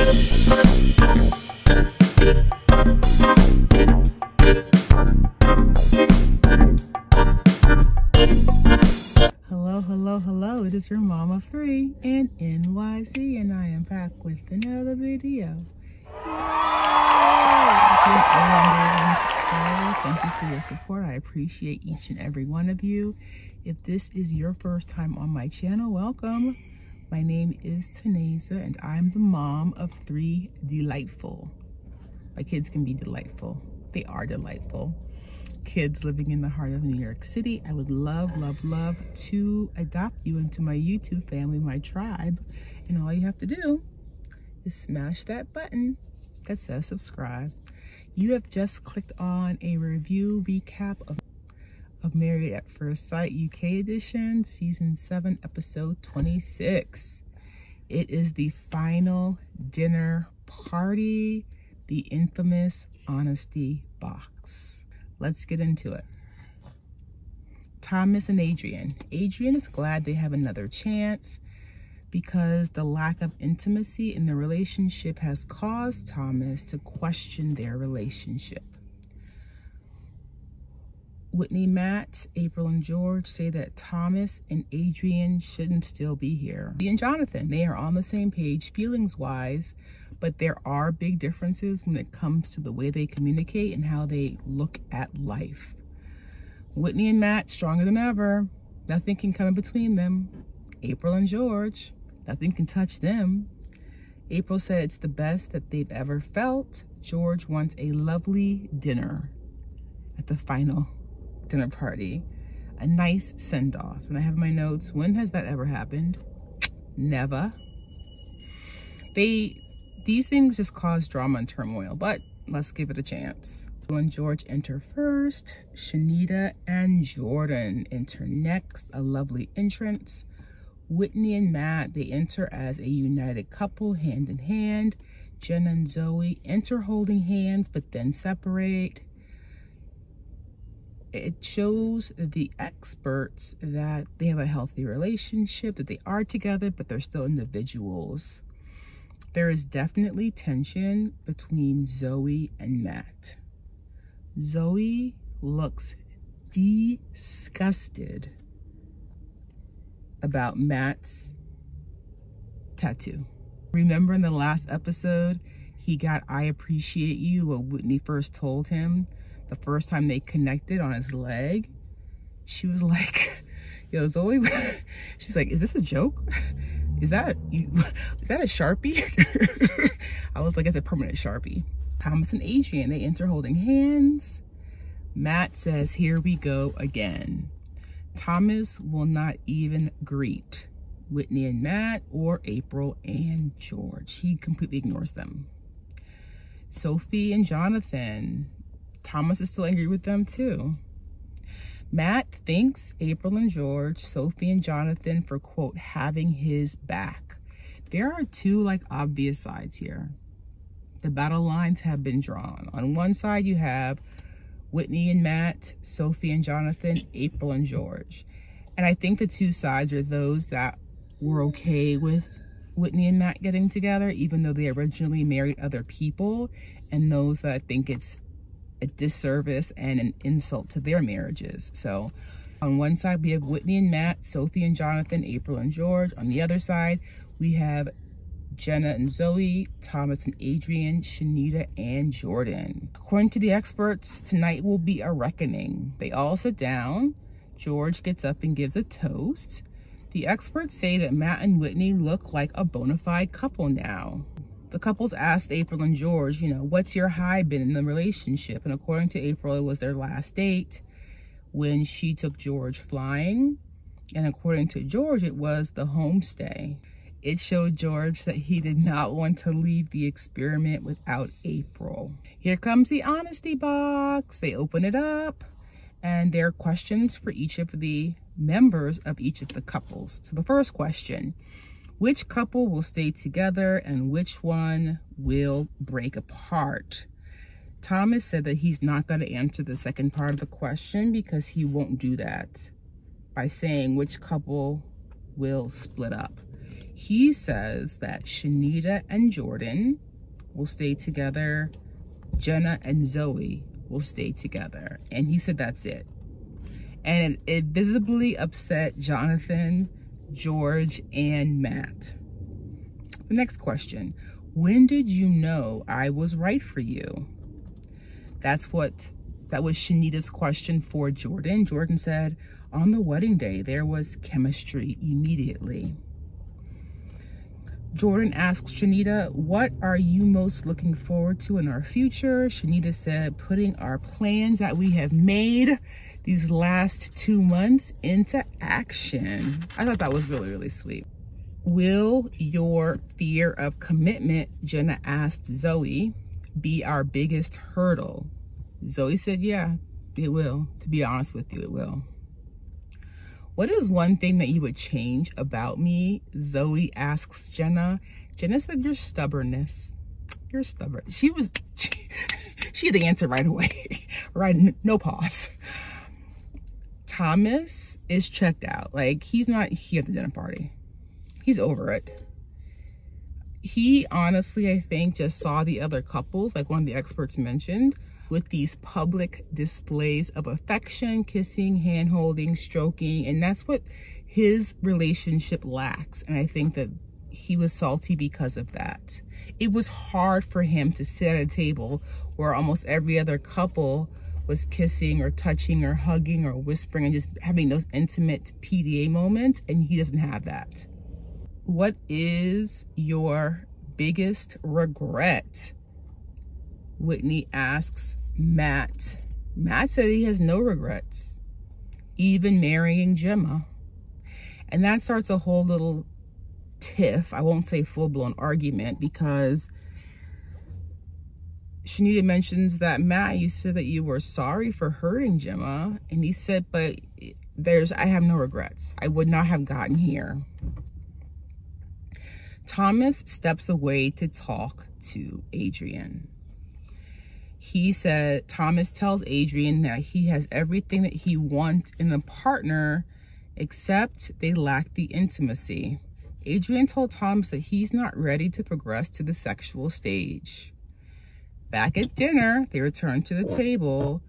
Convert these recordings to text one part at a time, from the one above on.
Hello, it is your mom of 3 in NYC, and I am back with another video. Thank you for your support. I appreciate each and every one of you. If this is your first time on my channel, welcome. My name is Taneza, and I'm the mom of 3 delightful. My kids can be delightful. They are delightful. Kids living in the heart of New York City. I would love to adopt you into my YouTube family, my tribe. And all you have to do is smash that button that says subscribe. You have just clicked on a review recap of Married at First Sight UK edition, season 7, episode 26. It is the final dinner party, the infamous honesty box. Let's get into it. Thomas and Adrian. Adrian is glad they have another chance because the lack of intimacy in the relationship has caused Thomas to question their relationship. Whitney, Matt, April, and George say that Thomas and Adrian shouldn't still be here. He and Jonathan, they are on the same page feelings-wise, but there are big differences when it comes to the way they communicate and how they look at life. Whitney and Matt, stronger than ever. Nothing can come in between them. April and George, nothing can touch them. April said it's the best that they've ever felt. George wants a lovely dinner at the final dinner party. A nice send-off. And I have my notes. When has that ever happened? Never. These things just cause drama and turmoil, but let's give it a chance. When George enter first, Shanita and Jordan enter next, a lovely entrance. Whitney and Matt, they enter as a united couple, hand in hand. Jenna and Zoe enter holding hands, but then separate. It shows the experts that they have a healthy relationship, that they are together, but they're still individuals. There is definitely tension between Zoe and Matt. Zoe looks disgusted about Matt's tattoo. Remember in the last episode, he got "I appreciate you," what Whitney first told him the first time they connected on his leg? She was like, yo, Zoe, she's like, is this a joke? Is that a Sharpie? I was like, it's a permanent Sharpie. Thomas and Adrian, they enter holding hands. Matt says, here we go again. Thomas will not even greet Whitney and Matt or April and George. He completely ignores them. Sophie and Jonathan, Thomas is still angry with them too. Matt thanks April and George, Sophie and Jonathan for, quote, having his back. There are 2 obvious sides here. The battle lines have been drawn. On one side you have Whitney and Matt, Sophie and Jonathan, April and George. And I think the 2 sides are those that were okay with Whitney and Matt getting together, even though they originally married other people, and those that think it's a disservice and an insult to their marriages. So on one side we have Whitney and Matt, Sophie and Jonathan, April and George. On the other side we have Jenna and Zoe, Thomas and Adrian, Shanita and Jordan. According to the experts, tonight will be a reckoning. They all sit down. George gets up and gives a toast. The experts say that Matt and Whitney look like a bona fide couple now. The couples asked April and George, what's your high been in the relationship? And according to April, it was their last date when she took George flying. And according to George, it was the homestay. It showed George that he did not want to leave the experiment without April. Here comes the honesty box. They open it up and there are questions for each of the members of each of the couples. So the first question, which couple will stay together and which one will break apart? Thomas said that he's not going to answer the second part of the question because he won't do that by saying which couple will split up. He says that Shanita and Jordan will stay together. Jenna and Zoe will stay together. And he said that's it. And it visibly upset Jonathan, George, and Matt. The next question. When did you know I was right for you? That was Shanita's question for Jordan. Jordan said, on the wedding day, there was chemistry immediately. Jordan asks Shanita, what are you most looking forward to in our future? Shanita said, putting our plans that we have made these last 2 months into action. I thought that was really, really sweet. Will your fear of commitment, Jenna asked Zoe, be our biggest hurdle? Zoe said, yeah, it will. To be honest with you, it will. What is one thing that you would change about me? Zoe asks Jenna. Jenna said, your stubbornness. You're stubborn. She had the answer right away, right? No pause. Thomas is checked out. Like, he's not here at the dinner party. He's over it. He honestly, I think, just saw the other couples, like one of the experts mentioned, with these public displays of affection, kissing, hand-holding, stroking, and that's what his relationship lacks. And I think that he was salty because of that. It was hard for him to sit at a table where almost every other couple was kissing or touching or hugging or whispering and just having those intimate PDA moments, and he doesn't have that. What is your biggest regret? Whitney asks Matt. Matt said he has no regrets, even marrying Gemma. And that starts a whole little tiff. I won't say full-blown argument, because Shanita mentions that, Matt, you said that you were sorry for hurting Gemma. And he said, but I have no regrets. I would not have gotten here. Thomas steps away to talk to Adrian. He said, Thomas tells Adrian that he has everything that he wants in a partner, except they lack the intimacy. Adrian told Thomas that he's not ready to progress to the sexual stage. Back at dinner, they return to the table.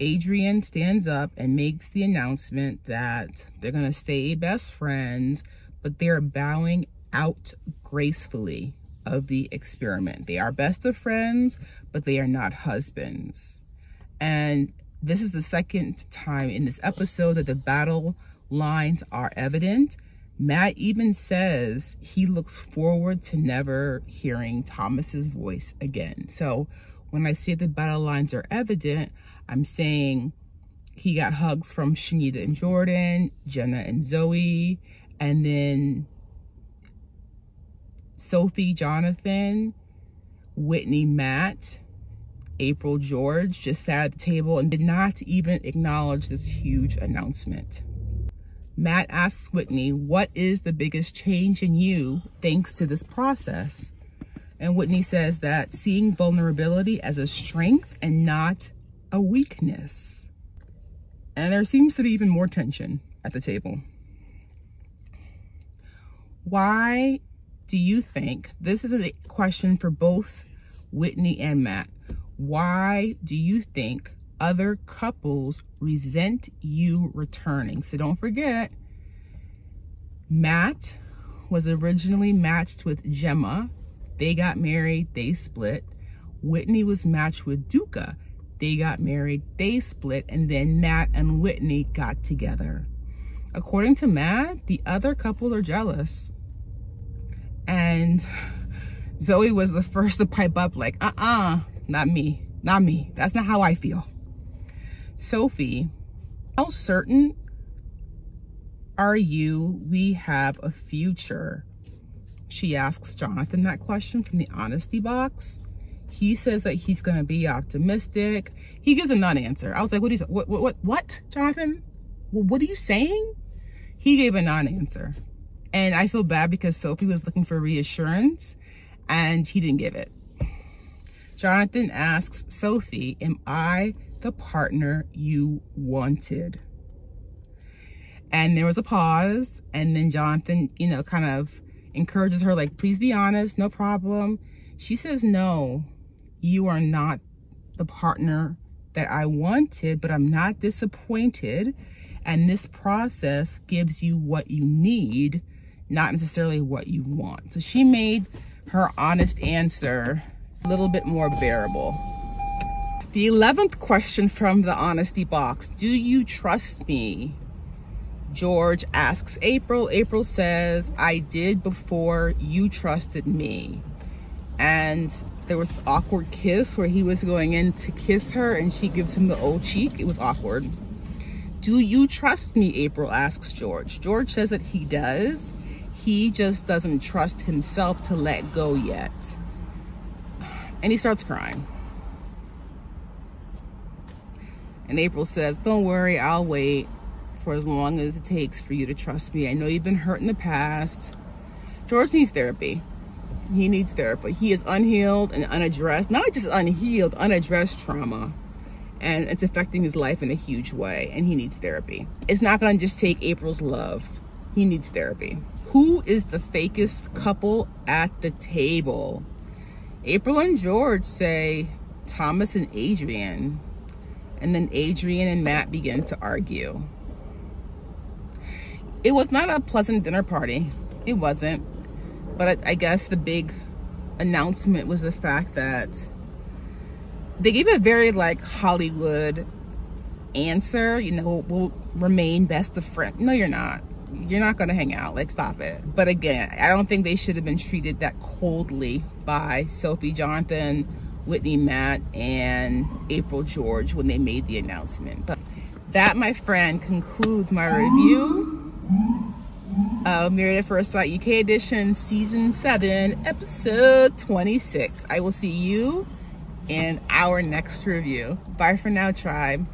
Adrian stands up and makes the announcement that they're going to stay best friends, but they're bowing out gracefully of the experiment. They are best of friends, but they are not husbands. And this is the second time in this episode that the battle lines are evident. Matt even says he looks forward to never hearing Thomas's voice again. So when I say the battle lines are evident, I'm saying he got hugs from Shanita and Jordan, Jenna and Zoe, and then Sophie, Jonathan, Whitney, Matt, April, George just sat at the table and did not even acknowledge this huge announcement. Matt asks Whitney, what is the biggest change in you thanks to this process? And Whitney says that seeing vulnerability as a strength and not a weakness. And there seems to be even more tension at the table. Why do you think, this is a question for both Whitney and Matt, why do you think other couples resent you returning? So don't forget, Matt was originally matched with Gemma. They got married, they split. Whitney was matched with Duca. They got married, they split, and then Matt and Whitney got together. According to Matt, the other couples are jealous. And Zoe was the first to pipe up like, not me, not me. That's not how I feel. Sophie, how certain are you we have a future? She asks Jonathan that question from the honesty box. He says that he's going to be optimistic. He gives a non-answer. I was like, what, Jonathan? What are you saying? He gave a non-answer. And I feel bad because Sophie was looking for reassurance and he didn't give it. Jonathan asks Sophie, am I the partner you wanted? And there was a pause, and then Jonathan, you know, kind of encourages her, like, please be honest, no problem. She says, no, you are not the partner that I wanted, but I'm not disappointed. And this process gives you what you need, not necessarily what you want. So she made her honest answer a little bit more bearable. The 11th question from the honesty box: do you trust me? George asks April. April says, I did before you trusted me. And there was an awkward kiss where he was going in to kiss her and she gives him the old cheek. It was awkward. Do you trust me? April asks George. George says that he does. He just doesn't trust himself to let go yet. And he starts crying. And April says, don't worry, I'll wait for as long as it takes for you to trust me. I know you've been hurt in the past. George needs therapy. He needs therapy. He is unhealed and unaddressed. Not just unhealed, unaddressed trauma. And it's affecting his life in a huge way. And he needs therapy. It's not going to just take April's love. He needs therapy. Who is the fakest couple at the table? April and George say Thomas and Adrian. And then Adrian and Matt begin to argue. It was not a pleasant dinner party. It wasn't. But I guess the big announcement was the fact that they gave a very like Hollywood answer. You know, we'll remain best of friends. No, you're not. You're not going to hang out. Like, stop it. But again, I don't think they should have been treated that coldly by Sophie, Jonathan, Whitney, Matt, and April, George when they made the announcement. But that, my friend, concludes my review of Married at First Sight UK Edition Season 7, Episode 26. I will see you in our next review. Bye for now, tribe.